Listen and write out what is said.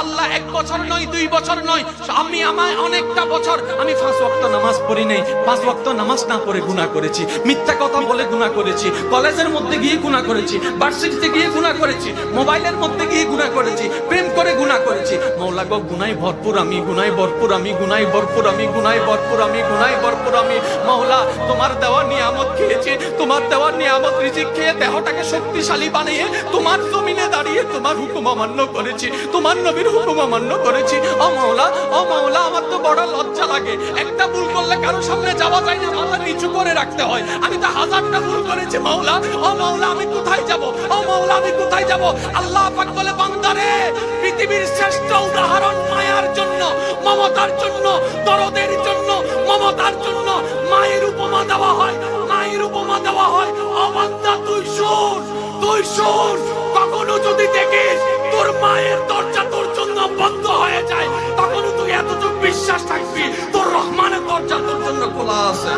আল্লাহ 1 বছর নয় 2 বছর নয়, আমায় অনেকটা বছর আমি 5 ওয়াক্ত নামাজ পড়ি নাই, 5 ওয়াক্ত নামাজ না পড়ে গুনাহ করেছি, মিথ্যা কথা বলে গুনাহ করেছি, কলেজের মধ্যে গিয়ে গুনাহ করেছি, ভার্সিটিতে গিয়ে গুনাহ করেছি, মোবাইলের মধ্যে গিয়ে গুনাহ করেছি, প্রেম করে গুনাহ করেছি। মওলা গো গুনাহে ভরপুর আমি, গুনাহে ভরপুর আমি, গুনাহে ভরপুর আমি, গুনাহে ভরপুর আমি, গুনাহে ভরপুর আমি। মওলা তোমার দেওয়া নিয়ামত খেয়েছি, তোমার দেওয়া নিয়ামত রিজিক খেয়ে দেহটাকে শক্তিশালী বানিয়ে তোমার জমিনে দাঁড়িয়ে তোমার হুকুম অমান্য করেছি, তোমার নবীর হুকুম অমান্য করেছি। ও মওলা, ও মওলা, আমার তো বড় লজ্জা লাগে। একটা ভুল করলে কারো সামনে যাওয়া যায় না, মাথা নিচু করে রাখতে হয়। আমি তো 1000টা ভুল করেছি মওলা। ও মওলা, আমি কোথায় যাব? ও মওলা, আমি কোথায় যাব? আল্লাহ পাক বলে, বান্দারে, পৃথিবীর শ্রেষ্ঠ উদাহরণ মায়ার জন্য, মমতার জন্য, দরদের জন্য, মমতার জন্য মায়ের উপমা দেওয়া হয়, মায়ের উপমা দেওয়া হয়। ও বান্দা, তুই শোন, তুই শোন, কখনো যদি দেখিস তোর মায়ের দরজা তোর জন্য বন্ধ হয়ে যায়, তখন তুই এতটুকু বিশ্বাস থাকবি তোর রহমানের দরজা তোর জন্য খোলা আছে।